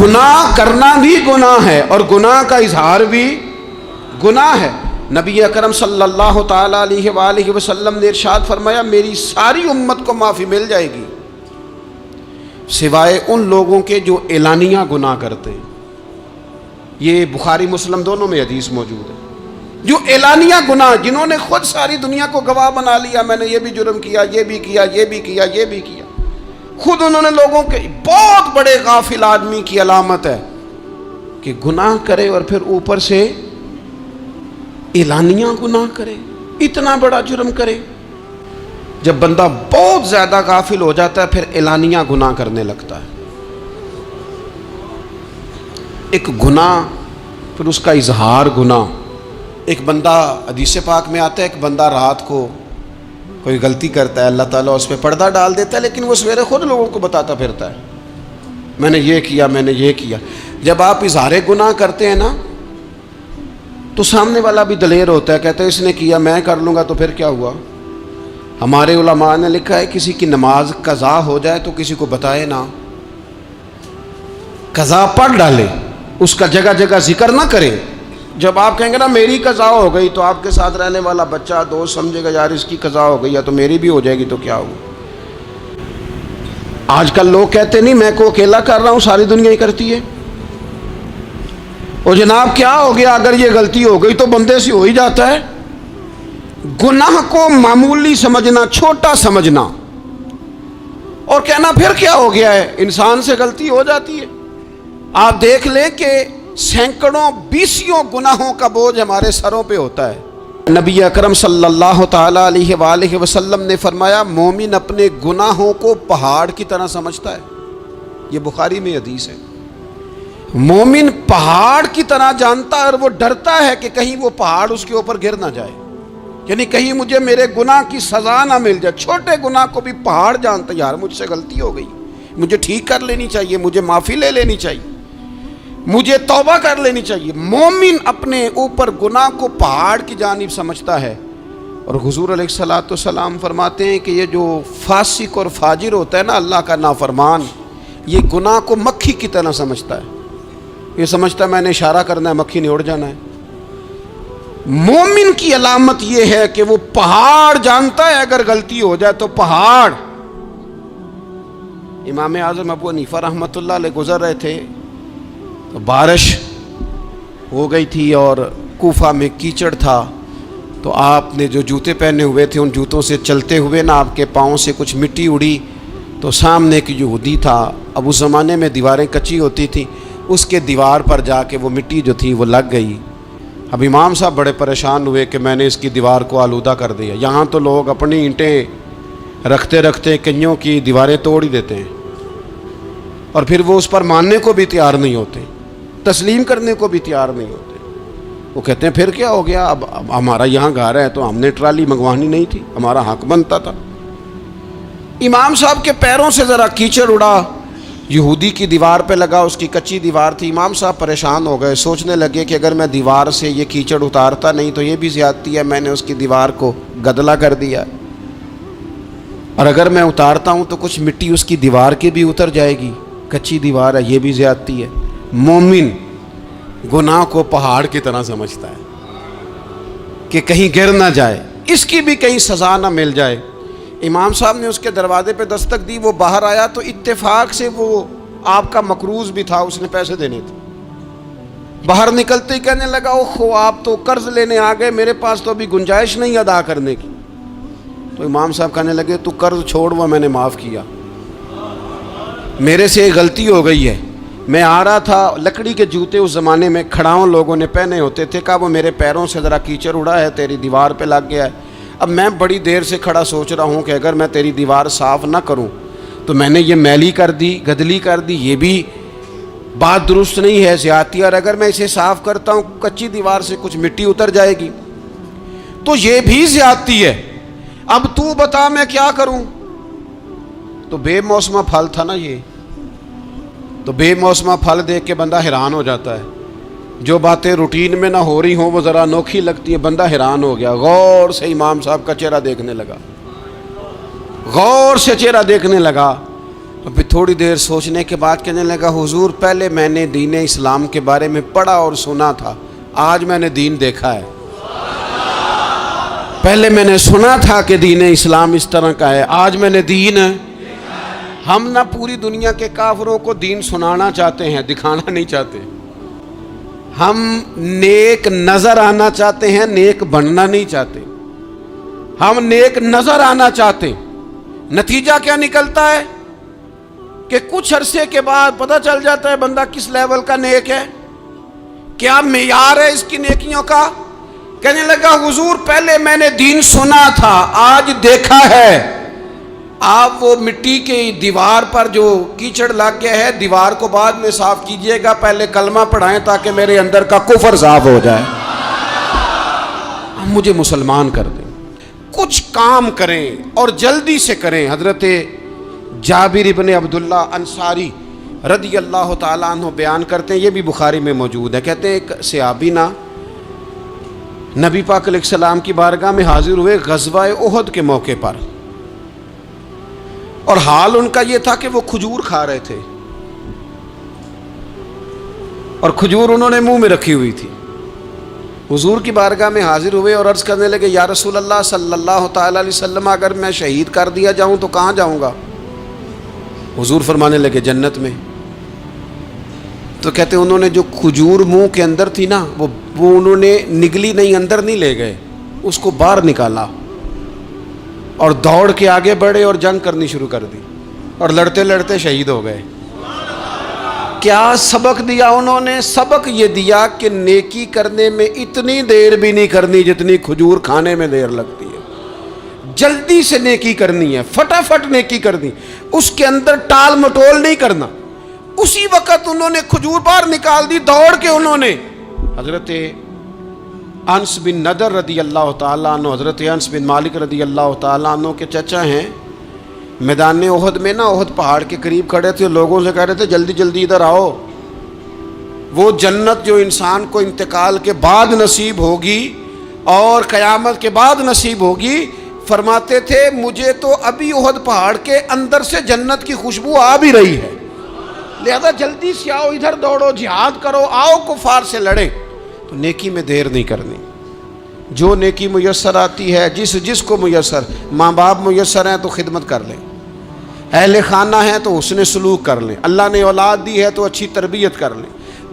گناہ کرنا بھی گناہ ہے اور گناہ کا اظہار بھی گناہ ہے۔ نبی اکرم صلی اللہ تعالیٰ علیہ وآلہ وسلم نے ارشاد فرمایا میری ساری امت کو معافی مل جائے گی سوائے ان لوگوں کے جو اعلانیہ گناہ کرتے ہیں۔ یہ بخاری مسلم دونوں میں حدیث موجود ہے۔ جو اعلانیہ گناہ، جنہوں نے خود ساری دنیا کو گواہ بنا لیا، میں نے یہ بھی جرم کیا، یہ بھی کیا، یہ بھی کیا، یہ بھی کیا، خود انہوں نے لوگوں کے، بہت بڑے غافل آدمی کی علامت ہے کہ گناہ کرے اور پھر اوپر سے اعلانیہ گناہ کرے، اتنا بڑا جرم کرے۔ جب بندہ بہت زیادہ غافل ہو جاتا ہے پھر اعلانیہ گناہ کرنے لگتا ہے۔ ایک گناہ، پھر اس کا اظہار گناہ۔ ایک بندہ، حدیث پاک میں آتا ہے، ایک بندہ رات کو کوئی غلطی کرتا ہے، اللہ تعالیٰ اس پہ پردہ ڈال دیتا ہے، لیکن وہ سویرے خود لوگوں کو بتاتا پھرتا ہے میں نے یہ کیا، میں نے یہ کیا۔ جب آپ اظہار گناہ کرتے ہیں نا تو سامنے والا بھی دلیر ہوتا ہے، کہتا ہے اس نے کیا، میں کر لوں گا تو پھر کیا ہوا۔ ہمارے علماء نے لکھا ہے کسی کی نماز قضا ہو جائے تو کسی کو بتائے نہ، قضا پڑھ ڈالے، اس کا جگہ جگہ ذکر نہ کرے۔ جب آپ کہیں گے نا میری قضا ہو گئی تو آپ کے ساتھ رہنے والا بچہ دوست سمجھے گا یار اس کی قضا ہو گئی یا تو میری بھی ہو جائے گی تو کیا ہوگا۔ آج کل لوگ کہتے نہیں میں کو اکیلا کر رہا ہوں، ساری دنیا ہی کرتی ہے۔ اور جناب کیا ہو گیا اگر یہ غلطی ہو گئی تو بندے سے ہو ہی جاتا ہے۔ گناہ کو معمولی سمجھنا، چھوٹا سمجھنا اور کہنا پھر کیا ہو گیا ہے، انسان سے غلطی ہو جاتی ہے۔ آپ دیکھ لیں کہ سینکڑوں بیسیوں گناہوں کا بوجھ ہمارے سروں پہ ہوتا ہے۔ نبی اکرم صلی اللہ تعالیٰ علیہ وآلہ وسلم نے فرمایا مومن اپنے گناہوں کو پہاڑ کی طرح سمجھتا ہے۔ یہ بخاری میں حدیث ہے۔ مومن پہاڑ کی طرح جانتا ہے اور وہ ڈرتا ہے کہ کہیں وہ پہاڑ اس کے اوپر گر نہ جائے، یعنی کہیں مجھے میرے گناہ کی سزا نہ مل جائے۔ چھوٹے گناہ کو بھی پہاڑ جانتا ہے، یار مجھ سے غلطی ہو گئی، مجھے ٹھیک کر لینی چاہیے، مجھے معافی لے لینی چاہیے، مجھے توبہ کر لینی چاہیے۔ مومن اپنے اوپر گناہ کو پہاڑ کی جانب سمجھتا ہے۔ اور حضور علیہ الصلوۃ والسلام فرماتے ہیں کہ یہ جو فاسق اور فاجر ہوتا ہے نا، اللہ کا نافرمان، یہ گناہ کو مکھی کی طرح سمجھتا ہے۔ یہ سمجھتا ہے میں نے اشارہ کرنا ہے مکھی نے اڑ جانا ہے۔ مومن کی علامت یہ ہے کہ وہ پہاڑ جانتا ہے، اگر غلطی ہو جائے تو پہاڑ۔ امام اعظم ابو حنیفہ رحمۃ اللہ علیہ گزر رہے تھے تو بارش ہو گئی تھی اور کوفہ میں کیچڑ تھا، تو آپ نے جو جوتے پہنے ہوئے تھے ان جوتوں سے چلتے ہوئے نا آپ کے پاؤں سے کچھ مٹی اڑی، تو سامنے کی جو یہودی تھا، اب اس زمانے میں دیواریں کچی ہوتی تھیں، اس کے دیوار پر جا کے وہ مٹی جو تھی وہ لگ گئی۔ اب امام صاحب بڑے پریشان ہوئے کہ میں نے اس کی دیوار کو آلودہ کر دیا۔ یہاں تو لوگ اپنی اینٹیں رکھتے رکھتے کئیوں کی دیواریں توڑ ہی دیتے ہیں، اور پھر وہ اس پر ماننے کو بھی تیار نہیں ہوتے، تسلیم کرنے کو بھی تیار نہیں ہوتے۔ وہ کہتے ہیں پھر کیا ہو گیا، اب ہمارا یہاں گھر ہے تو ہم نے ٹرالی منگوانی نہیں تھی، ہمارا حق بنتا تھا۔ امام صاحب کے پیروں سے ذرا کیچڑ اڑا، یہودی کی دیوار پہ لگا، اس کی کچی دیوار تھی۔ امام صاحب پریشان ہو گئے، سوچنے لگے کہ اگر میں دیوار سے یہ کیچڑ اتارتا نہیں تو یہ بھی زیادتی ہے، میں نے اس کی دیوار کو گدلا کر دیا، اور اگر میں اتارتا ہوں تو کچھ مٹی اس کی دیوار کی بھی اتر جائے گی، کچی دیوار ہے، یہ بھی زیادتی ہے۔ مومن گناہ کو پہاڑ کی طرح سمجھتا ہے کہ کہیں گر نہ جائے، اس کی بھی کہیں سزا نہ مل جائے۔ امام صاحب نے اس کے دروازے پہ دستک دی، وہ باہر آیا تو اتفاق سے وہ آپ کا مقروض بھی تھا، اس نے پیسے دینے تھے۔ باہر نکلتے ہی کہنے لگا اوہو آپ تو قرض لینے آ گئے، میرے پاس تو ابھی گنجائش نہیں ادا کرنے کی۔ تو امام صاحب کہنے لگے تو قرض چھوڑ، وہ میں نے معاف کیا، میرے سے ایک غلطی ہو گئی ہے۔ میں آ رہا تھا، لکڑی کے جوتے اس زمانے میں کھڑاؤں لوگوں نے پہنے ہوتے تھے، کہا وہ میرے پیروں سے ذرا کیچڑ اڑا ہے، تیری دیوار پہ لگ گیا ہے۔ اب میں بڑی دیر سے کھڑا سوچ رہا ہوں کہ اگر میں تیری دیوار صاف نہ کروں تو میں نے یہ میلی کر دی، گدلی کر دی، یہ بھی بات درست نہیں ہے، زیادتی، اور اگر میں اسے صاف کرتا ہوں کچی دیوار سے کچھ مٹی اتر جائے گی تو یہ بھی زیادتی ہے، اب تو بتا میں کیا کروں۔ تو بے موسمہ پھل تھا نا یہ، تو بے موسمہ پھل دیکھ کے بندہ حیران ہو جاتا ہے، جو باتیں روٹین میں نہ ہو رہی ہوں وہ ذرا انوکھی لگتی ہے، بندہ حیران ہو گیا، غور سے امام صاحب کا چہرہ دیکھنے لگا، غور سے چہرہ دیکھنے لگا۔ ابھی تھوڑی دیر سوچنے کے بعد کہنے لگا حضور پہلے میں نے دین اسلام کے بارے میں پڑھا اور سنا تھا، آج میں نے دین دیکھا ہے۔ پہلے میں نے سنا تھا کہ دین اسلام اس طرح کا ہے، آج میں نے دین۔ ہم نہ پوری دنیا کے کافروں کو دین سنانا چاہتے ہیں، دکھانا نہیں چاہتے۔ ہم نیک نظر آنا چاہتے ہیں، نیک بننا نہیں چاہتے۔ ہم نیک نظر آنا چاہتے ہیں، نتیجہ کیا نکلتا ہے کہ کچھ عرصے کے بعد پتہ چل جاتا ہے بندہ کس لیول کا نیک ہے، کیا معیار ہے اس کی نیکیوں کا۔ کہنے لگا حضور پہلے میں نے دین سنا تھا، آج دیکھا ہے۔ آپ وہ مٹی کی دیوار پر جو کیچڑ لگ گیا ہے، دیوار کو بعد میں صاف کیجئے گا، پہلے کلمہ پڑھائیں تاکہ میرے اندر کا کفر صاف ہو جائے، مجھے مسلمان کر دیں۔ کچھ کام کریں اور جلدی سے کریں۔ حضرت جابر ابن عبداللہ انصاری رضی اللہ تعالیٰ عنہ بیان کرتے ہیں، یہ بھی بخاری میں موجود ہے، کہتے ہیں ایک صحابی نا نبی پاک علیہ السلام کی بارگاہ میں حاضر ہوئے غزوہ احد کے موقع پر، اور حال ان کا یہ تھا کہ وہ کھجور کھا رہے تھے، اور کھجور انہوں نے منہ میں رکھی ہوئی تھی۔ حضور کی بارگاہ میں حاضر ہوئے اور عرض کرنے لگے یا رسول اللہ صلی اللہ تعالیٰ علیہ وسلم اگر میں شہید کر دیا جاؤں تو کہاں جاؤں گا؟ حضور فرمانے لگے جنت میں۔ تو کہتے ہیں انہوں نے جو کھجور منہ کے اندر تھی نا وہ انہوں نے نگلی نہیں، اندر نہیں لے گئے، اس کو باہر نکالا اور دوڑ کے آگے بڑھے اور جنگ کرنی شروع کر دی، اور لڑتے لڑتے شہید ہو گئے۔ کیا سبق دیا انہوں نے؟ سبق یہ دیا کہ نیکی کرنے میں اتنی دیر بھی نہیں کرنی جتنی کھجور کھانے میں دیر لگتی ہے۔ جلدی سے نیکی کرنی ہے، فٹافٹ نیکی کرنی، اس کے اندر ٹال مٹول نہیں کرنا۔ اسی وقت انہوں نے کھجور باہر نکال دی، دوڑ کے انہوں نے حضرت انس بن نضر رضی اللہ تعالیٰ عنہ، حضرت انس بن مالک رضی اللہ تعالیٰ عنہ کے چچا ہیں، میدان احد میں نا احد پہاڑ کے قریب کھڑے تھے، لوگوں سے کہہ رہے تھے جلدی جلدی ادھر آؤ، وہ جنت جو انسان کو انتقال کے بعد نصیب ہوگی اور قیامت کے بعد نصیب ہوگی، فرماتے تھے مجھے تو ابھی احد پہاڑ کے اندر سے جنت کی خوشبو آ بھی رہی ہے، لہذا جلدی سے آؤ، ادھر دوڑو، جہاد کرو، آؤ کفار سے لڑیں۔ تو نیکی میں دیر نہیں کرنی، جو نیکی میسر آتی ہے، جس کو میسر، ماں باپ میسر ہیں تو خدمت کر لیں، اہل خانہ ہیں تو حسن سلوک کر لیں، اللہ نے اولاد دی ہے تو اچھی تربیت کر لیں،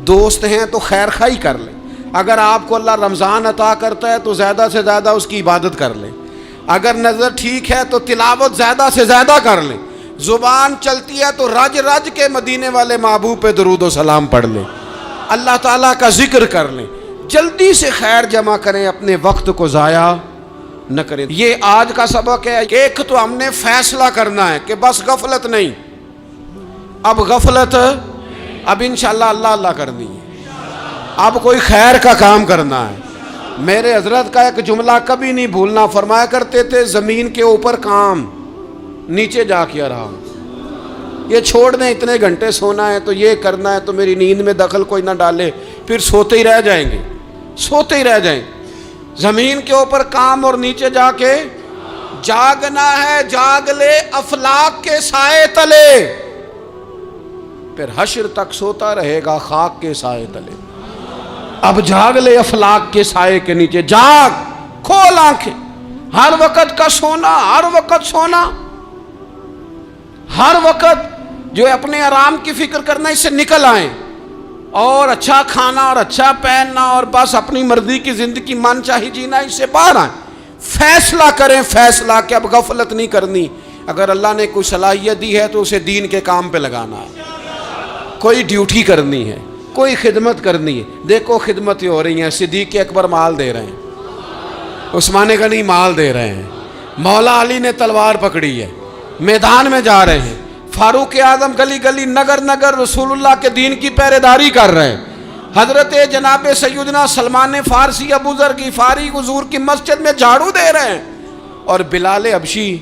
دوست ہیں تو خیر خواہی کر لیں، اگر آپ کو اللہ رمضان عطا کرتا ہے تو زیادہ سے زیادہ اس کی عبادت کر لیں، اگر نظر ٹھیک ہے تو تلاوت زیادہ سے زیادہ کر لیں، زبان چلتی ہے تو رج رج کے مدینے والے محبوب پہ درود و سلام پڑھ لیں، اللہ تعالیٰ کا ذکر کر لیں، جلدی سے خیر جمع کریں، اپنے وقت کو ضائع نہ کریں۔ یہ آج کا سبق ہے۔ ایک تو ہم نے فیصلہ کرنا ہے کہ بس غفلت نہیں، اب غفلت، اب انشاءاللہ اللہ اللہ کرنی ہے، اب کوئی خیر کا کام کرنا ہے۔ میرے حضرت کا ایک جملہ کبھی نہیں بھولنا، فرمایا کرتے تھے زمین کے اوپر کام، نیچے جا کے آرام، یہ چھوڑ دیں، اتنے گھنٹے سونا ہے تو یہ کرنا ہے تو میری نیند میں دخل کوئی نہ ڈالے، پھر سوتے ہی رہ جائیں گے، سوتے ہی رہ جائیں۔ زمین کے اوپر کام اور نیچے جا کے جاگنا ہے، جاگ لے افلاک کے سائے تلے، پھر حشر تک سوتا رہے گا خاک کے سائے تلے۔ اب جاگ لے افلاک کے سائے کے نیچے، جاگ، کھول آنکھیں، ہر وقت کا سونا، ہر وقت سونا، ہر وقت جو اپنے آرام کی فکر کرنا، اس سے نکل آئیں اور اچھا کھانا اور اچھا پہننا اور بس اپنی مرضی کی زندگی من چاہی جینا، اس سے باہر آئیں، فیصلہ کریں، فیصلہ کہ اب غفلت نہیں کرنی، اگر اللہ نے کوئی صلاحیت دی ہے تو اسے دین کے کام پہ لگانا ہے، کوئی ڈیوٹی کرنی ہے، کوئی خدمت کرنی ہے۔ دیکھو خدمتیں ہو رہی ہیں، صدیق اکبر مال دے رہے ہیں، عثمان غنی مال دے رہے ہیں، مولا علی نے تلوار پکڑی ہے، میدان میں جا رہے ہیں، فاروق اعظم گلی گلی نگر نگر رسول اللہ کے دین کی پہرے داری کر رہے ہیں، حضرت جناب سیدنا سلمان فارسی ابو ذر غفاری حضور کی مسجد میں جھاڑو دے رہے ہیں، اور بلال حبشی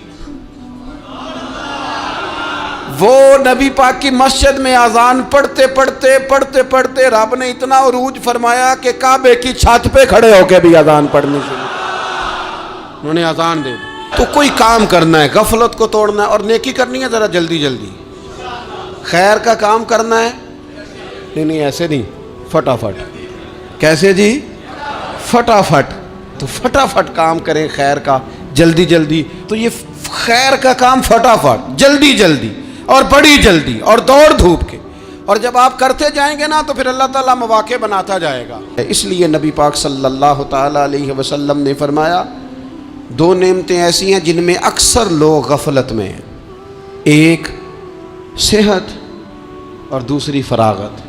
وہ نبی پاک کی مسجد میں اذان پڑھتے پڑھتے رب نے اتنا عروج فرمایا کہ کعبے کی چھت پہ کھڑے ہو کے بھی اذان پڑھنی شروع، انہوں نے اذان دے دی۔ تو کوئی کام کرنا ہے، غفلت کو توڑنا ہے اور نیکی کرنی ہے ذرا جلدی جلدی، خیر کا کام کرنا ہے، نہیں ایسے نہیں، فٹافٹ. کیسے جی؟ فٹافٹ. تو فٹافٹ کام کریں خیر کا، جلدی جلدی. تو یہ خیر کا کام فٹافٹ، جلدی جلدی اور بڑی جلدی اور دوڑ دھوپ کے. اور جب آپ کرتے جائیں گے نا تو پھر اللہ تعالیٰ مواقع بناتا جائے گا. اس لیے نبی پاک صلی اللہ تعالیٰ علیہ وسلم نے فرمایا 2 نعمتیں ایسی ہیں جن میں اکثر لوگ غفلت میں ہیں، ایک صحت اور دوسری فراغت.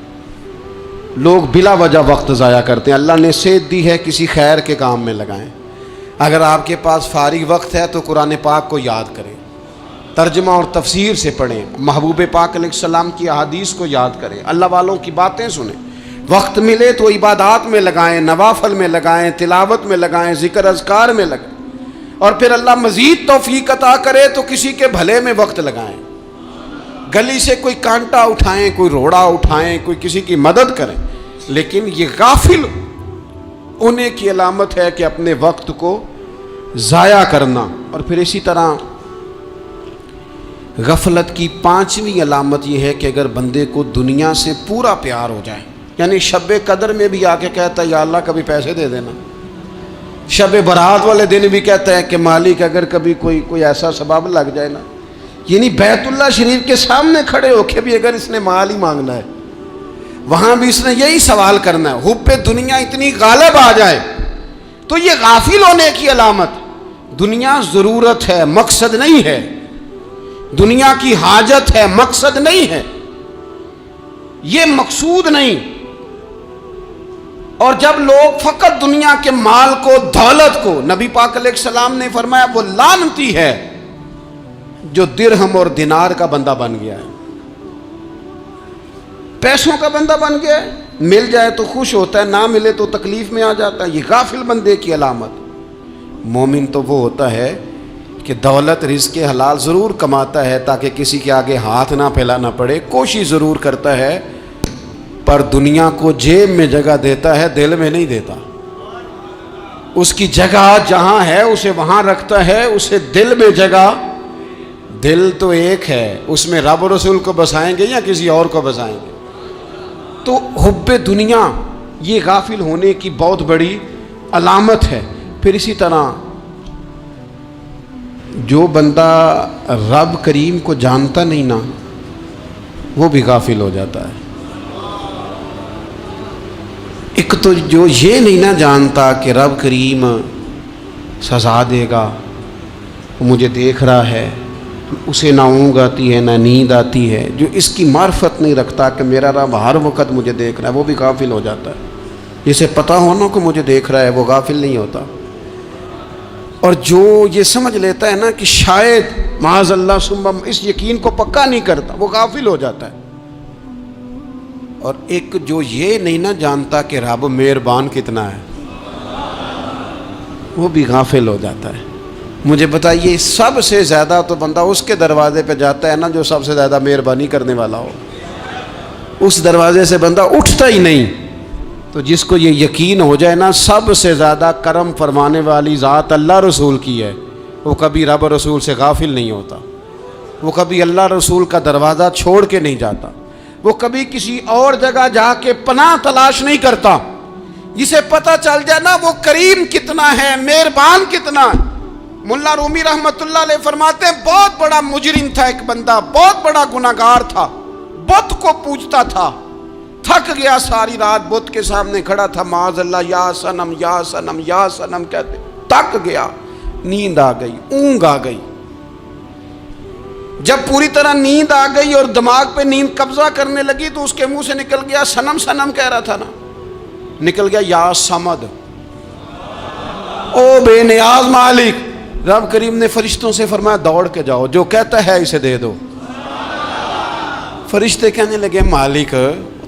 لوگ بلا وجہ وقت ضائع کرتے ہیں. اللہ نے صحت دی ہے، کسی خیر کے کام میں لگائیں. اگر آپ کے پاس فارغ وقت ہے تو قرآن پاک کو یاد کریں، ترجمہ اور تفسیر سے پڑھیں، محبوب پاک علیہ السلام کی احادیث کو یاد کریں، اللہ والوں کی باتیں سنیں. وقت ملے تو عبادات میں لگائیں، نوافل میں لگائیں، تلاوت میں لگائیں، ذکر اذکار میں لگائیں. اور پھر اللہ مزید توفیق عطا کرے تو کسی کے بھلے میں وقت لگائیں. گلی سے کوئی کانٹا اٹھائیں، کوئی روڑا اٹھائیں، کوئی کسی کی مدد کریں. لیکن یہ غافل ہونے کی علامت ہے کہ اپنے وقت کو ضائع کرنا. اور پھر اسی طرح غفلت کی 5ویں علامت یہ ہے کہ اگر بندے کو دنیا سے پورا پیار ہو جائے، یعنی شب قدر میں بھی آ کے کہتا ہے یا اللہ کبھی پیسے دے دینا، شب برات والے دن بھی کہتا ہے کہ مالک اگر کبھی کوئی ایسا سبب لگ جائے نا، یعنی بیت اللہ شریف کے سامنے کھڑے ہو کے بھی اگر اس نے مال ہی مانگنا ہے، وہاں بھی اس نے یہی سوال کرنا ہے، حب پہ دنیا اتنی غالب آ جائے. تو یہ غافل ہونے کی علامت. دنیا ضرورت ہے، مقصد نہیں ہے. دنیا کی حاجت ہے، مقصد نہیں ہے. یہ مقصود نہیں. اور جب لوگ فقط دنیا کے مال کو، دولت کو، نبی پاک علیہ السلام نے فرمایا وہ لعنتی ہے جو درہم اور دینار کا بندہ بن گیا ہے، پیسوں کا بندہ بن گیا ہے. مل جائے تو خوش ہوتا ہے، نہ ملے تو تکلیف میں آ جاتا ہے. یہ غافل بندے کی علامت. مومن تو وہ ہوتا ہے کہ دولت رزق حلال ضرور کماتا ہے تاکہ کسی کے آگے ہاتھ نہ پھیلانا پڑے، کوشش ضرور کرتا ہے، پر دنیا کو جیب میں جگہ دیتا ہے، دل میں نہیں دیتا. اس کی جگہ جہاں ہے اسے وہاں رکھتا ہے، اسے دل میں جگہ. دل تو ایک ہے، اس میں رب و رسول کو بسائیں گے یا کسی اور کو بسائیں گے. تو حب دنیا یہ غافل ہونے کی بہت بڑی علامت ہے. پھر اسی طرح جو بندہ رب کریم کو جانتا نہیں نا، وہ بھی غافل ہو جاتا ہے. ایک تو جو یہ نہیں نہ جانتا کہ رب کریم سزا دے گا، وہ مجھے دیکھ رہا ہے، اسے نہ اونگ آتی ہے نہ نیند آتی ہے. جو اس کی معرفت نہیں رکھتا کہ میرا رب ہر وقت مجھے دیکھ رہا ہے، وہ بھی غافل ہو جاتا ہے. جسے پتہ ہونا کہ مجھے دیکھ رہا ہے وہ غافل نہیں ہوتا. اور جو یہ سمجھ لیتا ہے نا کہ شاید معاذ اللہ ثم، اس یقین کو پکا نہیں کرتا، وہ غافل ہو جاتا ہے. اور ایک جو یہ نہیں نہ جانتا کہ رب مہربان کتنا ہے، وہ بھی غافل ہو جاتا ہے. مجھے بتائیے سب سے زیادہ تو بندہ اس کے دروازے پہ جاتا ہے نا جو سب سے زیادہ مہربانی کرنے والا ہو. اس دروازے سے بندہ اٹھتا ہی نہیں. تو جس کو یہ یقین ہو جائے نا سب سے زیادہ کرم فرمانے والی ذات اللہ رسول کی ہے، وہ کبھی رب رسول سے غافل نہیں ہوتا. وہ کبھی اللہ رسول کا دروازہ چھوڑ کے نہیں جاتا. وہ کبھی کسی اور جگہ جا کے پناہ تلاش نہیں کرتا. جسے پتہ چل جائے نا وہ کریم کتنا ہے، مہربان کتنا ہے. ملا رومی رحمت اللہ علیہ فرماتے ہیں بہت بڑا مجرم تھا ایک بندہ، بہت بڑا گناہگار تھا، بت کو پوجتا تھا، تھک گیا، ساری رات بت کے سامنے کھڑا تھا، معاذ اللہ یا صنم یا صنم یا صنم کہتے، تھک گیا، نیند آ گئی، اونگ آ گئی. جب پوری طرح نیند آ گئی اور دماغ پہ نیند قبضہ کرنے لگی تو اس کے منہ سے نکل گیا، صنم صنم کہہ رہا تھا نا، نکل گیا یا صمد، او بے نیاز مالک. رب کریم نے فرشتوں سے فرمایا دوڑ کے جاؤ، جو کہتا ہے اسے دے دو. فرشتے کہنے لگے مالک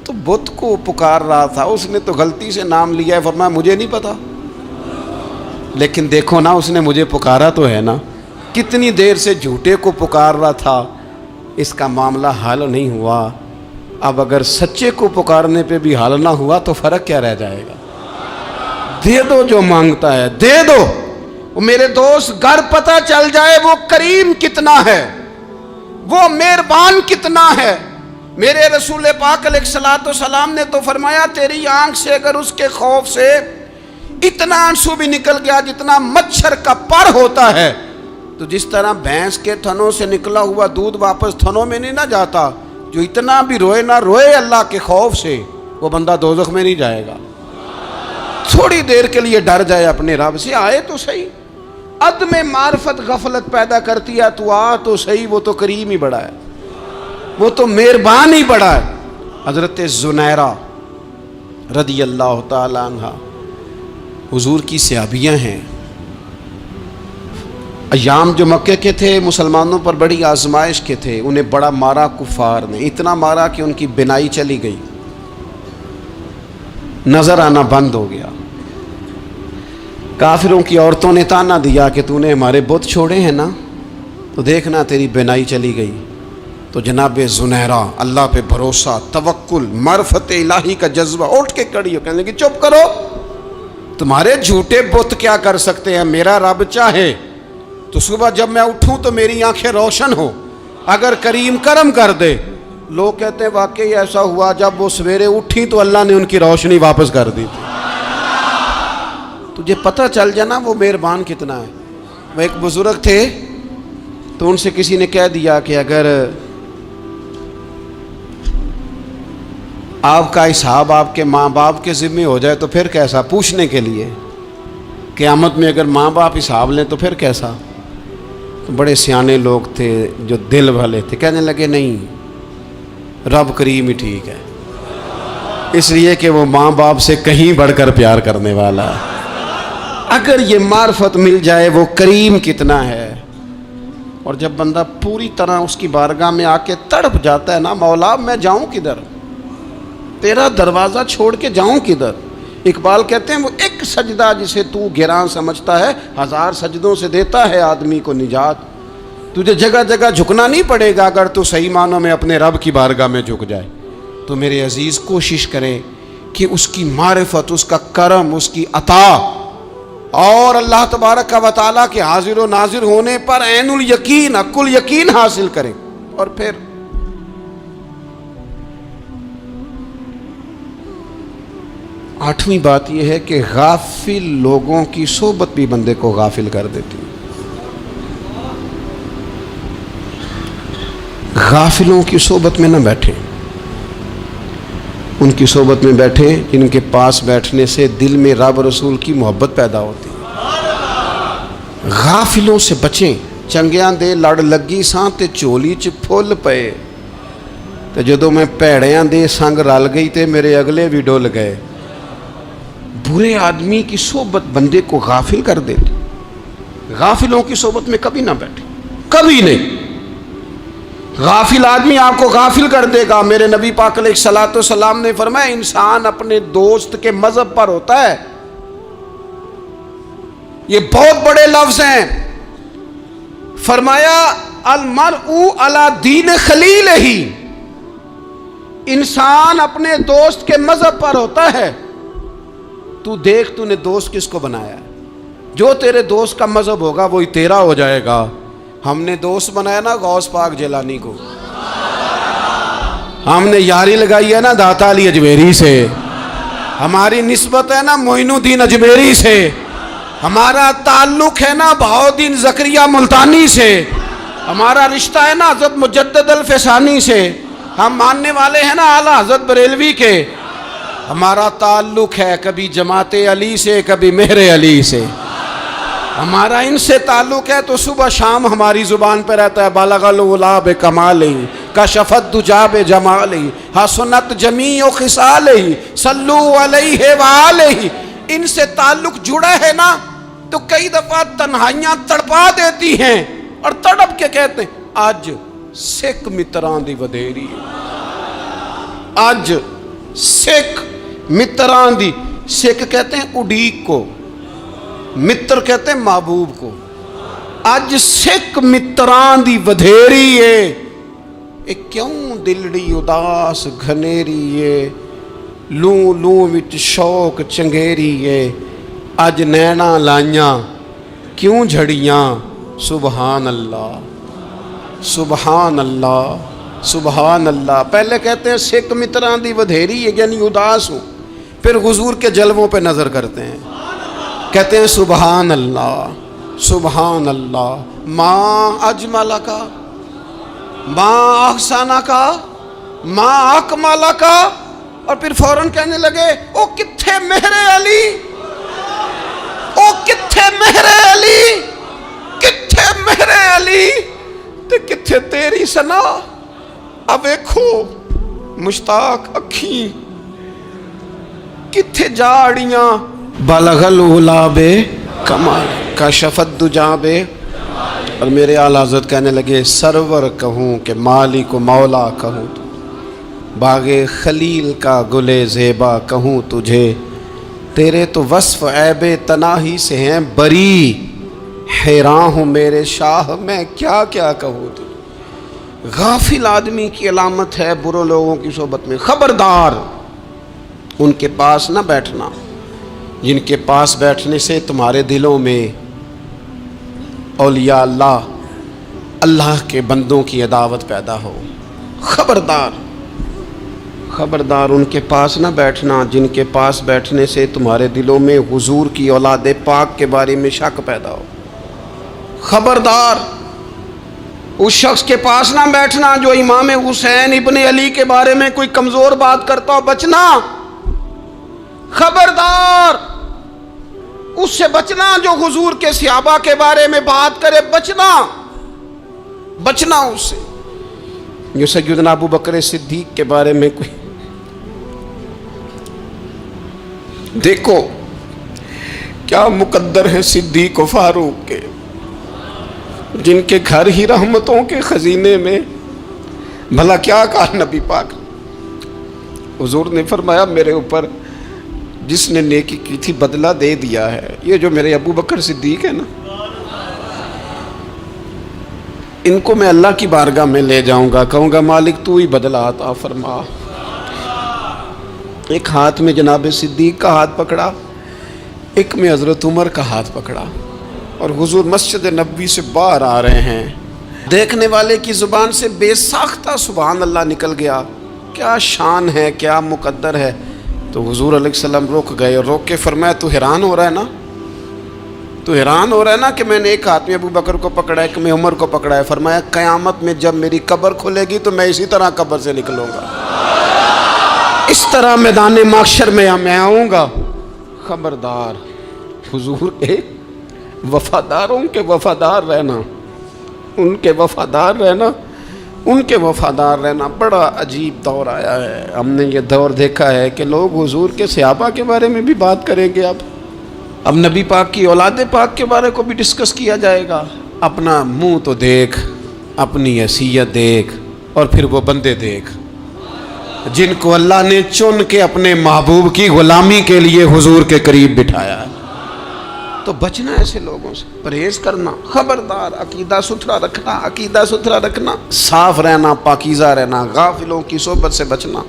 تو بت کو پکار رہا تھا، اس نے تو غلطی سے نام لیا ہے. فرمایا مجھے نہیں پتا، لیکن دیکھو نا اس نے مجھے پکارا تو ہے نا. کتنی دیر سے جھوٹے کو پکار رہا تھا، اس کا معاملہ حل نہیں ہوا. اب اگر سچے کو پکارنے پہ بھی حل نہ ہوا تو فرق کیا رہ جائے گا. دے دو جو مانگتا ہے، دے دو. میرے دوست گر پتہ چل جائے وہ کریم کتنا ہے، وہ مہربان کتنا ہے، میرے رسول پاک علیہ الصلوۃ والسلام نے تو فرمایا تیری آنکھ سے اگر اس کے خوف سے اتنا آنسو بھی نکل گیا جتنا مچھر کا پر ہوتا ہے، تو جس طرح بھینس کے تھنوں سے نکلا ہوا دودھ واپس تھنوں میں نہیں نہ جاتا، جو اتنا بھی روئے نہ روئے اللہ کے خوف سے، وہ بندہ دوزخ میں نہیں جائے گا۔ تھوڑی دیر کے لیے ڈر جائے اپنے رب سے، آئے تو صحیح۔ عدم معرفت غفلت پیدا کرتی ہے، تو آ تو صحیح، وہ تو کریم ہی بڑا ہے، وہ تو مہربان ہی بڑا ہے۔ حضرت زنیرہ رضی اللہ تعالی عنہ حضور کی صحابیاں ہیں۔ ایام جو مکے کے تھے مسلمانوں پر بڑی آزمائش کے تھے، انہیں بڑا مارا کفار نے، اتنا مارا کہ ان کی بینائی چلی گئی، نظر آنا بند ہو گیا۔ کافروں کی عورتوں نے تانا دیا کہ تو نے ہمارے بت چھوڑے ہیں نا، تو دیکھنا تیری بینائی چلی گئی۔ تو جناب زنیرہ اللہ پہ بھروسہ، توکل، معرفت الہی کا جذبہ، اٹھ کے کھڑی ہو کہنے لگی چپ کرو، تمہارے جھوٹے بت کیا کر سکتے ہیں، میرا رب چاہے تو صبح جب میں اٹھوں تو میری آنکھیں روشن ہو، اگر کریم کرم کر دے۔ لوگ کہتے ہیں واقعی ایسا ہوا، جب وہ سویرے اٹھی تو اللہ نے ان کی روشنی واپس کر دی تھی۔ تجھے پتہ چل جانا وہ مہربان کتنا ہے۔ وہ ایک بزرگ تھے تو ان سے کسی نے کہہ دیا کہ اگر آپ کا حساب آپ کے ماں باپ کے ذمہ ہو جائے تو پھر کیسا، پوچھنے کے لیے قیامت میں اگر ماں باپ حساب لیں تو پھر کیسا۔ تو بڑے سیانے لوگ تھے جو دل والے تھے، کہنے لگے نہیں، رب کریم ہی ٹھیک ہے، اس لیے کہ وہ ماں باپ سے کہیں بڑھ کر پیار کرنے والا ہے۔ اگر یہ معرفت مل جائے وہ کریم کتنا ہے۔ اور جب بندہ پوری طرح اس کی بارگاہ میں آ کے تڑپ جاتا ہے نا، مولا میں جاؤں کدھر، تیرا دروازہ چھوڑ کے جاؤں کدھر۔ اقبال کہتے ہیں وہ ایک سجدہ جسے تو گراں سمجھتا ہے، 1000 سجدوں سے دیتا ہے آدمی کو نجات۔ تجھے جگہ جگہ جھکنا نہیں پڑے گا اگر تو صحیح معنوں میں اپنے رب کی بارگاہ میں جھک جائے۔ تو میرے عزیز کوشش کریں کہ اس کی معرفت، اس کا کرم، اس کی عطا اور اللہ تبارک و تعالیٰ کے حاضر و ناظر ہونے پر عین الیقین، حق الیقین حاصل کریں۔ اور پھر آٹھویں بات یہ ہے کہ غافل لوگوں کی صحبت بھی بندے کو غافل کر دیتی ہے۔ غافلوں کی صحبت میں نہ بیٹھیں، ان کی صحبت میں بیٹھیں جن کے پاس بیٹھنے سے دل میں رب رسول کی محبت پیدا ہوتی ہے۔ غافلوں سے بچیں۔ چنگیاں دے لڑ لگی ساں تے چولی چ پھل پئے، تے جدوں میں پیڑیاں دے سنگ رل گئی تے میرے اگلے بھی ڈول گئے۔ برے آدمی کی صحبت بندے کو غافل کر دیتی۔ غافلوں کی صحبت میں کبھی نہ بیٹھے، کبھی نہیں۔ غافل آدمی آپ کو غافل کر دے گا۔ میرے نبی پاک علیہ الصلوۃ والسلام نے فرمایا انسان اپنے دوست کے مذہب پر ہوتا ہے۔ یہ بہت بڑے لفظ ہیں۔ فرمایا المرء علی دین خلیلہ، انسان اپنے دوست کے مذہب پر ہوتا ہے۔ تو دیکھ تو نے دوست کس کو بنایا ہے، جو تیرے دوست کا مذہب ہوگا وہی تیرا ہو جائے گا۔ ہم نے دوست بنایا نا غوث پاک جیلانی کو، ہم نے یاری لگائی ہے نا داتا علی اجمیری سے، ہماری نسبت ہے نا معین الدین اجمیری سے، ہمارا تعلق ہے نا بہاؤالدین زکریا ملتانی سے، ہمارا رشتہ ہے نا حضرت مجدد الفسانی سے، ہم ماننے والے ہیں نا اعلیٰ حضرت بریلوی کے، ہمارا تعلق ہے کبھی جماعت علی سے کبھی مہر علی سے، ہمارا ان سے تعلق ہے تو صبح شام ہماری زبان پہ رہتا ہے بالغ العلا بکمالہ کشفت دجا بجمالہ حسنت جمیع خصالہ صلو علیہ وآلہ۔ ان سے تعلق جڑا ہے نا تو کئی دفعہ تنہائیاں تڑپا دیتی ہیں اور تڑپ کے کہتے ہیں اج سکھ متران دی ودیری، اج سکھ متران دی، سکھ کہتے ہیں اڈیق کو، متر کہتے ہیں محبوب کو، اج سکھ متران دی ودھیری ہے، اے کیوں دلڑی اداس گھنیری ہے، لوں لوں وچ شوق چنگیری ہے، اج نینا لائیاں کیوں جھڑیاں، سبحان اللہ سبحان اللہ سبحان اللہ. پہلے کہتے ہیں سکھ متراں دی ودھیری ہے یعنی اداس ہوں, پھر حضور کے جلووں پہ نظر کرتے ہیں, کہتے ہیں سبحان اللہ سبحان اللہ, ماں اجملا کا, ماں احسانہ کا, ماں اکمالہ کا, اور پھر فوراً کہنے لگے او کتھے مہر علی, او کتھے مہر علی, کتھے مہر علی تے کتھے تیری سنا. اب ویکھو مشتاق اکھیں کتھے جاڑیاں, بلغ العلا بے کمال کشفت دجا بے. اور میرے اعلیٰ حضرت کہنے لگے سرور کہوں کہ مالک و مولا کہوں, باغ خلیل کا گلے زیبا کہوں تجھے, تیرے تو وصف عیب تناہی سے ہیں بری, حیران ہوں میرے شاہ میں کیا کیا کہوں تجھے. غافل آدمی کی علامت ہے برے لوگوں کی صحبت میں. خبردار ان کے پاس نہ بیٹھنا جن کے پاس بیٹھنے سے تمہارے دلوں میں اولیاء اللہ, اللہ کے بندوں کی عداوت پیدا ہو. خبردار خبردار ان کے پاس نہ بیٹھنا جن کے پاس بیٹھنے سے تمہارے دلوں میں حضور کی اولاد پاک کے بارے میں شک پیدا ہو. خبردار اس شخص کے پاس نہ بیٹھنا جو امام حسین ابن علی کے بارے میں کوئی کمزور بات کرتا ہو, بچنا. خبردار اس سے بچنا جو حضور کے صحابہ کے بارے میں بات کرے, بچنا بچنا اس سے. جو سیدنا ابو بکر صدیق کے بارے میں کوئی دیکھو کیا مقدر ہے صدیق و فاروق کے, جن کے گھر ہی رحمتوں کے خزینے میں. بھلا کیا کہا نبی پاک, حضور نے فرمایا میرے اوپر جس نے نیکی کی تھی بدلہ دے دیا ہے. یہ جو میرے ابو بکر صدیق ہے نا, ان کو میں اللہ کی بارگاہ میں لے جاؤں گا, کہوں گا مالک تو ہی بدلہ عطا فرما. ایک ہاتھ میں جناب صدیق کا ہاتھ پکڑا, ایک میں حضرت عمر کا ہاتھ پکڑا, اور حضور مسجد نبوی سے باہر آ رہے ہیں. دیکھنے والے کی زبان سے بے ساختہ سبحان اللہ نکل گیا. کیا شان ہے, کیا مقدر ہے. تو حضور علیہ السلام رک گئے اور روک کے فرمایا تو حیران ہو رہا ہے نا, تو حیران ہو رہا ہے نا کہ میں نے ایک ہاتھ میں ابو بکر کو پکڑا ہے, ایک میں عمر کو پکڑا ہے. فرمایا قیامت میں جب میری قبر کھلے گی تو میں اسی طرح قبر سے نکلوں گا, اس طرح میدان محشر میں میں آؤں گا. خبردار حضور کے وفاداروں کے وفادار رہنا, ان کے وفادار رہنا, ان کے وفادار رہنا. بڑا عجیب دور آیا ہے. ہم نے یہ دور دیکھا ہے کہ لوگ حضور کے صحابہ کے بارے میں بھی بات کریں گے. اب نبی پاک کی اولاد پاک کے بارے کو بھی ڈسکس کیا جائے گا. اپنا منہ تو دیکھ, اپنی حیثیت دیکھ, اور پھر وہ بندے دیکھ جن کو اللہ نے چن کے اپنے محبوب کی غلامی کے لیے حضور کے قریب بٹھایا ہے. تو بچنا ایسے لوگوں سے, پرہیز کرنا. خبردار عقیدہ ستھرا رکھنا, عقیدہ ستھرا رکھنا, صاف رہنا, پاکیزہ رہنا, غافلوں کی صحبت سے بچنا.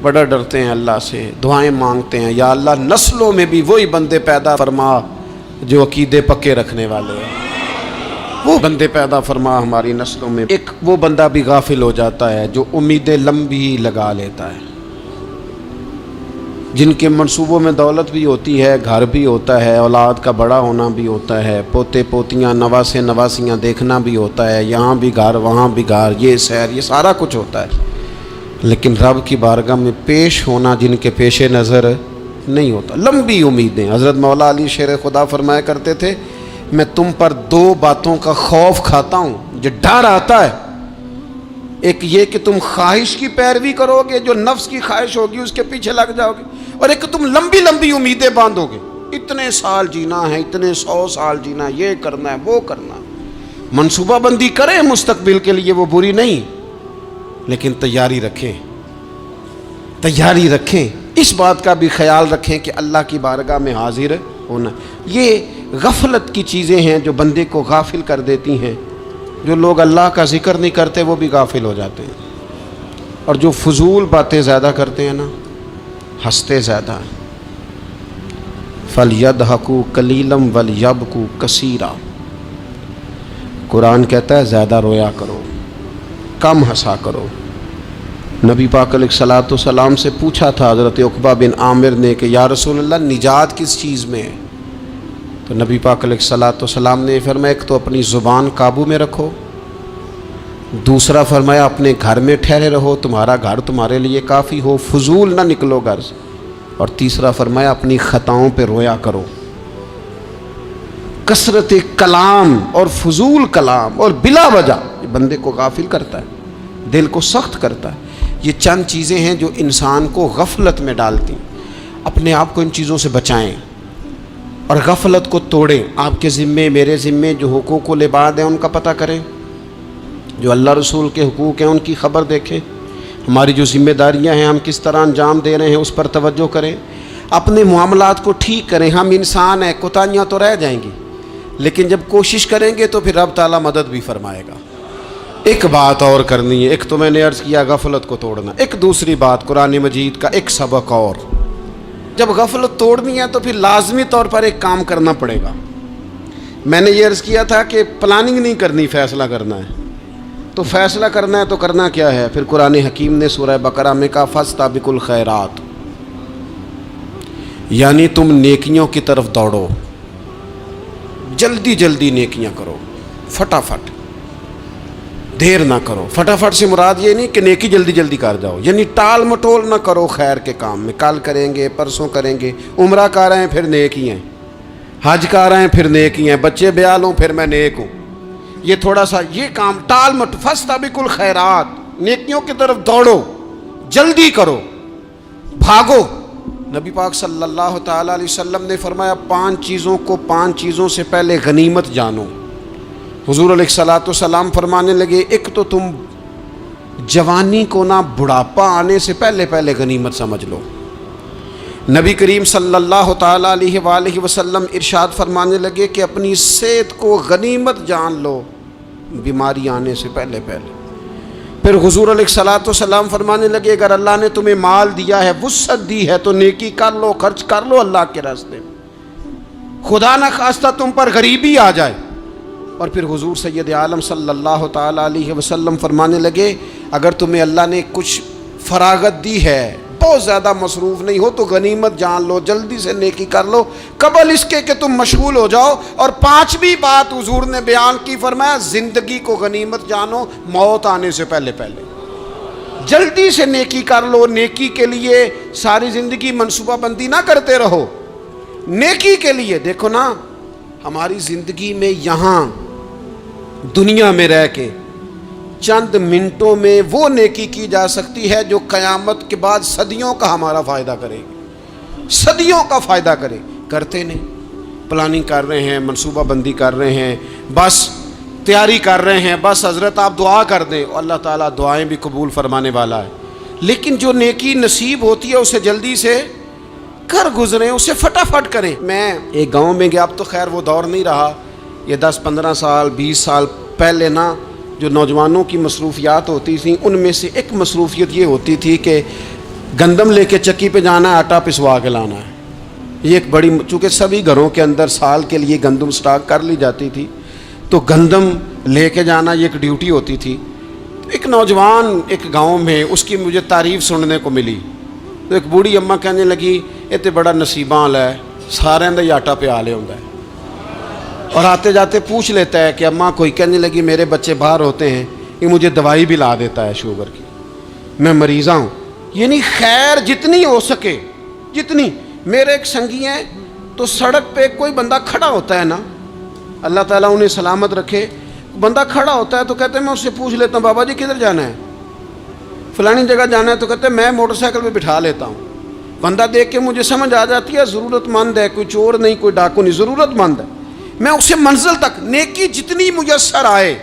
بڑا ڈرتے ہیں اللہ سے, دعائیں مانگتے ہیں یا اللہ نسلوں میں بھی وہی بندے پیدا فرما جو عقیدے پکے رکھنے والے ہیں. وہ بندے پیدا فرما ہماری نسلوں میں. ایک وہ بندہ بھی غافل ہو جاتا ہے جو امیدیں لمبی لگا لیتا ہے, جن کے منصوبوں میں دولت بھی ہوتی ہے, گھر بھی ہوتا ہے, اولاد کا بڑا ہونا بھی ہوتا ہے, پوتے پوتیاں نواسے نواسیاں دیکھنا بھی ہوتا ہے, یہاں بھی گھر وہاں بھی گھر, یہ سیر, یہ سارا کچھ ہوتا ہے. لیکن رب کی بارگاہ میں پیش ہونا جن کے پیش نظر نہیں ہوتا. لمبی امیدیں. حضرت مولا علی شیر خدا فرمایا کرتے تھے میں تم پر دو باتوں کا خوف کھاتا ہوں, جو ڈر آتا ہے. ایک یہ کہ تم خواہش کی پیروی کرو گے, جو نفس کی خواہش ہوگی اس کے پیچھے لگ جاؤ گے, اور ایک تم لمبی لمبی امیدیں باندھو گے. اتنے سال جینا ہے, اتنے 100 سال جینا, یہ کرنا ہے, وہ کرنا. منصوبہ بندی کریں مستقبل کے لیے, وہ بری نہیں, لیکن تیاری رکھیں, تیاری رکھیں. اس بات کا بھی خیال رکھیں کہ اللہ کی بارگاہ میں حاضر ہونا. یہ غفلت کی چیزیں ہیں جو بندے کو غافل کر دیتی ہیں. جو لوگ اللہ کا ذکر نہیں کرتے وہ بھی غافل ہو جاتے ہیں, اور جو فضول باتیں زیادہ کرتے ہیں نا, ہنستے زیادہ. فَلْيَضْحَكُوا قَلِيلًا وَلْيَبْكُوا كَثِيرًا. قرآن کہتا ہے زیادہ رویا کرو, کم ہنسا کرو۔ نبی پاک علیہ الصلوۃ والسلام سے پوچھا تھا حضرت عقبہ بن عامر نے کہ یا رسول اللہ نجات کس چیز میں ہے؟ تو نبی پاک علیہ الصلوۃ والسلام نے فرمایا ایک تو اپنی زبان قابو میں رکھو، دوسرا فرمایا اپنے گھر میں ٹھہرے رہو، تمہارا گھر تمہارے لیے کافی ہو، فضول نہ نکلو گھر سے، اور تیسرا فرمایا اپنی خطاؤں پہ رویا کرو۔ کثرت کلام اور فضول کلام اور بلا وجہ یہ بندے کو غافل کرتا ہے، دل کو سخت کرتا ہے۔ یہ چند چیزیں ہیں جو انسان کو غفلت میں ڈالتی ہیں۔ اپنے آپ کو ان چیزوں سے بچائیں اور غفلت کو توڑیں۔ آپ کے ذمے، میرے ذمے جو حقوق العباد ہیں ان کا پتہ کریں، جو اللہ رسول کے حقوق ہیں ان کی خبر دیکھیں، ہماری جو ذمہ داریاں ہیں ہم کس طرح انجام دے رہے ہیں اس پر توجہ کریں، اپنے معاملات کو ٹھیک کریں۔ ہم انسان ہیں، کوتاہیاں تو رہ جائیں گی، لیکن جب کوشش کریں گے تو پھر رب تعالیٰ مدد بھی فرمائے گا۔ ایک بات اور کرنی ہے، ایک تو میں نے عرض کیا غفلت کو توڑنا، ایک دوسری بات قرآن مجید کا ایک سبق اور، جب غفلت توڑنی ہے تو پھر لازمی طور پر ایک کام کرنا پڑے گا۔ میں نے یہ عرض کیا تھا کہ پلاننگ نہیں کرنی، فیصلہ کرنا ہے۔ تو فیصلہ کرنا ہے تو کرنا کیا ہے؟ پھر قرآن حکیم نے سورہ بقرہ میں کہا فاستبقوا الخیرات، یعنی تم نیکیوں کی طرف دوڑو، جلدی جلدی نیکیاں کرو، فٹافٹ، دیر نہ کرو۔ فٹافٹ سے مراد یہ نہیں کہ نیکی جلدی جلدی کر جاؤ، یعنی ٹال مٹول نہ کرو خیر کے کام میں، کل کریں گے، پرسوں کریں گے، عمرہ کر رہے ہیں پھر نیکی ہیں، حج کر رہے ہیں پھر نیکی ہیں، بچے بیال ہوں پھر میں نیک ہوں، یہ تھوڑا سا یہ کام ٹال مٹ، فاستبقوا الخیرات، نیکیوں کی طرف دوڑو، جلدی کرو، بھاگو۔ نبی پاک صلی اللہ تعالیٰ علیہ وسلم نے فرمایا 5 چیزوں کو 5 چیزوں سے پہلے غنیمت جانو۔ حضور علیہ الصلوۃ والسلام فرمانے لگے ایک تو تم جوانی کو نہ بڑھاپا آنے سے پہلے پہلے غنیمت سمجھ لو۔ نبی کریم صلی اللہ تعالیٰ علیہ وآلہ وسلم ارشاد فرمانے لگے کہ اپنی صحت کو غنیمت جان لو بیماری آنے سے پہلے پہلے۔ پھر حضور علیہ الصلوۃ والسلام فرمانے لگے اگر اللہ نے تمہیں مال دیا ہے، وسعت دی ہے، تو نیکی کر لو، خرچ کر لو اللہ کے راستے میں، خدا نہ خواستہ تم پر غریبی آ جائے۔ اور پھر حضور سید عالم صلی اللہ تعالیٰ علیہ وسلم فرمانے لگے اگر تمہیں اللہ نے کچھ فراغت دی ہے، بہت زیادہ مصروف نہیں ہو، تو غنیمت جان لو، جلدی سے نیکی کر لو قبل اس کے کہ تم مشغول ہو جاؤ۔ اور 5ویں بات حضور نے بیان کی، فرمایا زندگی کو غنیمت جانو موت آنے سے پہلے پہلے، جلدی سے نیکی کر لو۔ نیکی کے لیے ساری زندگی منصوبہ بندی نہ کرتے رہو، نیکی کے لیے دیکھو نا، ہماری زندگی میں یہاں دنیا میں رہ کے چند منٹوں میں وہ نیکی کی جا سکتی ہے جو قیامت کے بعد صدیوں کا ہمارا فائدہ کرے گی، صدیوں کا فائدہ کرے۔ کرتے نہیں، پلاننگ کر رہے ہیں، منصوبہ بندی کر رہے ہیں، بس تیاری کر رہے ہیں، بس حضرت آپ دعا کر دیں، اللہ تعالیٰ دعائیں بھی قبول فرمانے والا ہے، لیکن جو نیکی نصیب ہوتی ہے اسے جلدی سے کر گزریں، اسے فٹافٹ کریں۔ میں ایک گاؤں میں گیا، اب تو خیر وہ دور نہیں رہا، یہ 10-15 سال 20 سال پہلے نا جو نوجوانوں کی مصروفیات ہوتی تھیں ان میں سے ایک مصروفیت یہ ہوتی تھی کہ گندم لے کے چکی پہ جانا ہے، آٹا پسوا کے لانا ہے۔ یہ ایک بڑی، چونکہ سبھی گھروں کے اندر سال کے لیے گندم سٹاک کر لی جاتی تھی، تو گندم لے کے جانا یہ ایک ڈیوٹی ہوتی تھی۔ ایک نوجوان ایک گاؤں میں اس کی مجھے تعریف سننے کو ملی، تو ایک بوڑھی اماں کہنے لگی یہ تو بڑا نصیباں والا ہے، سارے اندر آٹا پیا لے ہوندا ہے، اور آتے جاتے پوچھ لیتا ہے کہ اماں کوئی، کہنے لگی میرے بچے باہر ہوتے ہیں، یہ مجھے دوائی بھی لا دیتا ہے شوگر کی، میں مریضہ ہوں۔ یعنی خیر جتنی ہو سکے، جتنی۔ میرے ایک سنگی ہیں تو سڑک پہ کوئی بندہ کھڑا ہوتا ہے نا، اللہ تعالیٰ انہیں سلامت رکھے، بندہ کھڑا ہوتا ہے تو کہتے ہیں میں اس سے پوچھ لیتا ہوں بابا جی کدھر جانا ہے، فلانی جگہ جانا ہے، تو کہتے ہیں میں موٹر سائیکل پہ بٹھا لیتا ہوں۔ بندہ دیکھ کے مجھے سمجھ آ جاتی ہے ضرورت مند ہے، کوئی چور نہیں، کوئی ڈاکو نہیں، ضرورت مند ہے، میں اسے منزل تک، نیکی جتنی میسر آئے،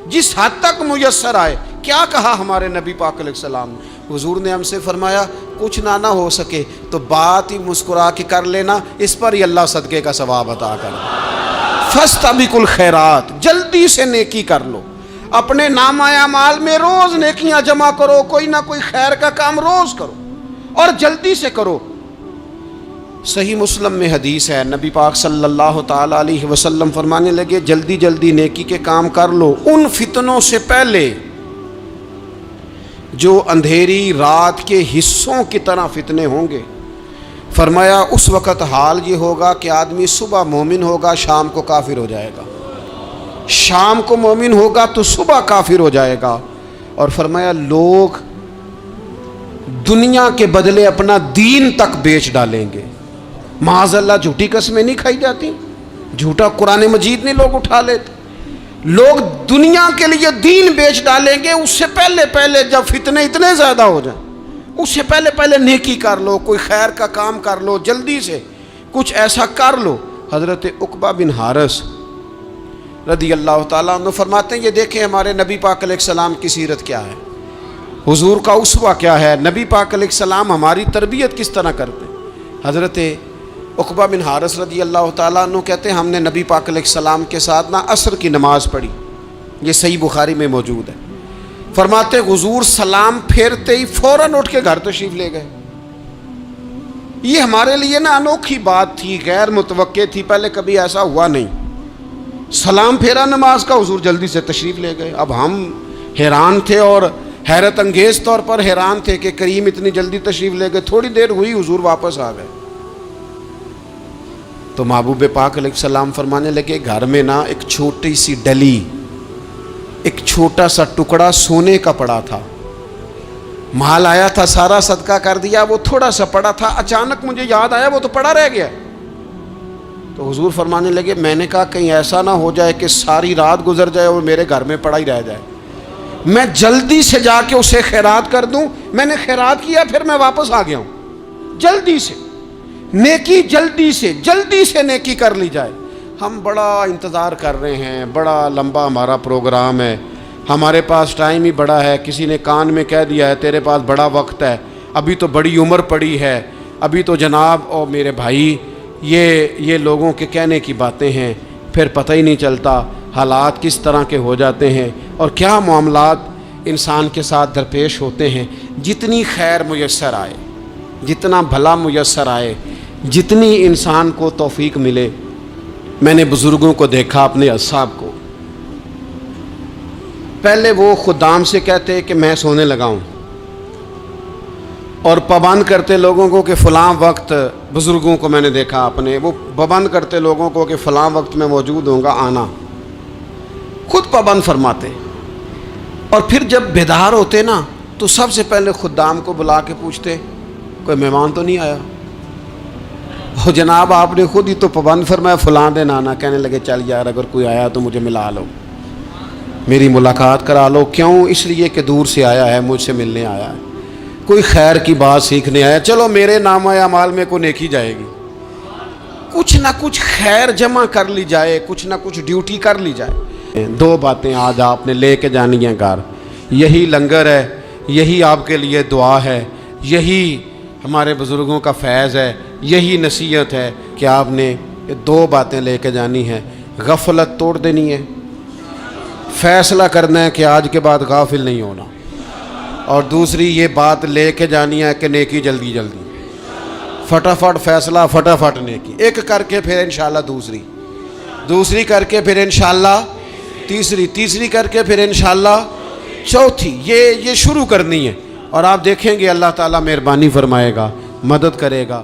جس حد تک میسر آئے۔ کیا کہا ہمارے نبی پاک علیہ السلام نے؟ حضور نے ہم سے فرمایا کچھ نہ ہو سکے تو بات ہی مسکرا کے کر لینا، اس پر ہی اللہ صدقے کا ثواب عطا کر۔ فاستبقوا الخیرات، جلدی سے نیکی کر لو، اپنے نامہ اعمال میں روز نیکیاں جمع کرو، کوئی نہ کوئی خیر کا کام روز کرو اور جلدی سے کرو۔ صحیح مسلم میں حدیث ہے، نبی پاک صلی اللہ تعالیٰ علیہ وسلم فرمانے لگے جلدی جلدی نیکی کے کام کر لو، ان فتنوں سے پہلے جو اندھیری رات کے حصوں کی طرح فتنے ہوں گے۔ فرمایا اس وقت حال یہ ہوگا کہ آدمی صبح مومن ہوگا، شام کو کافر ہو جائے گا، شام کو مومن ہوگا تو صبح کافر ہو جائے گا۔ اور فرمایا لوگ دنیا کے بدلے اپنا دین تک بیچ ڈالیں گے۔ معاذ اللہ جھوٹی قسمیں نہیں کھائی جاتی، جھوٹا قرآن مجید نہیں لوگ اٹھا لیتے، لوگ دنیا کے لیے دین بیچ ڈالیں گے۔ اس سے پہلے جب فتنے اتنے زیادہ ہو جائیں، اس سے پہلے نیکی کر لو، کوئی خیر کا کام کر لو، جلدی سے کچھ ایسا کر لو۔ حضرت عقبہ بن حارث رضی اللہ تعالیٰ عنہ فرماتے ہیں، یہ دیکھیں ہمارے نبی پاک علیہ السلام کی سیرت کیا ہے، حضور کا اسوہ کیا ہے، نبی پاک علیہ السلام ہماری تربیت کس طرح کرتے ہیں۔ حضرت عقبہ بن حارث رضی اللہ تعالیٰ عنہ کہتے ہیں ہم نے نبی پاک علیہ السلام کے ساتھ عصر کی نماز پڑھی، یہ صحیح بخاری میں موجود ہے۔ فرماتے حضور سلام پھیرتے ہی فوراً اٹھ کے گھر تشریف لے گئے۔ یہ ہمارے لیے انوکھی بات تھی، غیر متوقع تھی، پہلے کبھی ایسا ہوا نہیں۔ سلام پھیرا نماز کا، حضور جلدی سے تشریف لے گئے۔ اب ہم حیران تھے اور حیرت انگیز طور پر حیران تھے کہ کریم اتنی جلدی تشریف لے گئے۔ تھوڑی دیر ہوئی حضور واپس آ گئے تو محبوب پاک علیہ السلام فرمانے لگے گھر میں ایک چھوٹی سی ڈلی، ایک چھوٹا سا ٹکڑا سونے کا پڑا تھا، مال آیا تھا سارا صدقہ کر دیا، وہ تھوڑا سا پڑا تھا، اچانک مجھے یاد آیا وہ تو پڑا رہ گیا۔ تو حضور فرمانے لگے میں نے کہا کہیں ایسا نہ ہو جائے کہ ساری رات گزر جائے اور میرے گھر میں پڑا ہی رہ جائے، میں جلدی سے جا کے اسے خیرات کر دوں۔ میں نے خیرات کیا، پھر میں واپس آ گیا ہوں۔ جلدی سے نیکی، جلدی سے نیکی کر لی جائے۔ ہم بڑا انتظار کر رہے ہیں، بڑا لمبا ہمارا پروگرام ہے، ہمارے پاس ٹائم ہی بڑا ہے، کسی نے کان میں کہہ دیا ہے تیرے پاس بڑا وقت ہے، ابھی تو بڑی عمر پڑی ہے، ابھی تو جناب او میرے بھائی یہ لوگوں کے کہنے کی باتیں ہیں، پھر پتہ ہی نہیں چلتا حالات کس طرح کے ہو جاتے ہیں اور کیا معاملات انسان کے ساتھ درپیش ہوتے ہیں۔ جتنی خیر میسر آئے، جتنا بھلا میسر آئے، جتنی انسان کو توفیق ملے۔ میں نے بزرگوں کو دیکھا، اپنے اصحاب کو، پہلے وہ خدام سے کہتے کہ میں سونے لگا ہوں اور پابند کرتے لوگوں کو کہ فلاں وقت، بزرگوں کو میں نے دیکھا اپنے، وہ پابند کرتے لوگوں کو کہ فلاں وقت میں موجود ہوں گا آنا، خود پابند فرماتے، اور پھر جب بیدار ہوتے تو سب سے پہلے خدام کو بلا کے پوچھتے کوئی مہمان تو نہیں آیا؟ وہ جناب آپ نے خود ہی تو پابند فرمایا فلاں دن آنا۔ کہنے لگے چل یار اگر کوئی آیا تو مجھے ملا لو، میری ملاقات کرا لو۔ کیوں؟ اس لیے کہ دور سے آیا ہے، مجھ سے ملنے آیا ہے، کوئی خیر کی بات سیکھنے آیا، چلو میرے نام اعمال میں کوئی نیکی جائے گی، کچھ نہ کچھ خیر جمع کر لی جائے، کچھ نہ کچھ ڈیوٹی کر لی جائے۔ دو باتیں آج آپ نے لے کے جانی ہیں گھر، یہی لنگر ہے، یہی آپ کے لیے دعا ہے، یہی ہمارے بزرگوں کا فیض ہے، یہی نصیحت ہے کہ آپ نے یہ دو باتیں لے کے جانی ہیں۔ غفلت توڑ دینی ہے، فیصلہ کرنا ہے کہ آج کے بعد غافل نہیں ہونا، اور دوسری یہ بات لے کے جانی ہے کہ نیکی جلدی فٹافٹ فیصلہ، فٹافٹ نیکی، ایک کر کے پھر انشاءاللہ دوسری کر کے پھر انشاءاللہ تیسری کر کے پھر انشاءاللہ چوتھی، یہ شروع کرنی ہے، اور آپ دیکھیں گے اللہ تعالیٰ مہربانی فرمائے گا، مدد کرے گا۔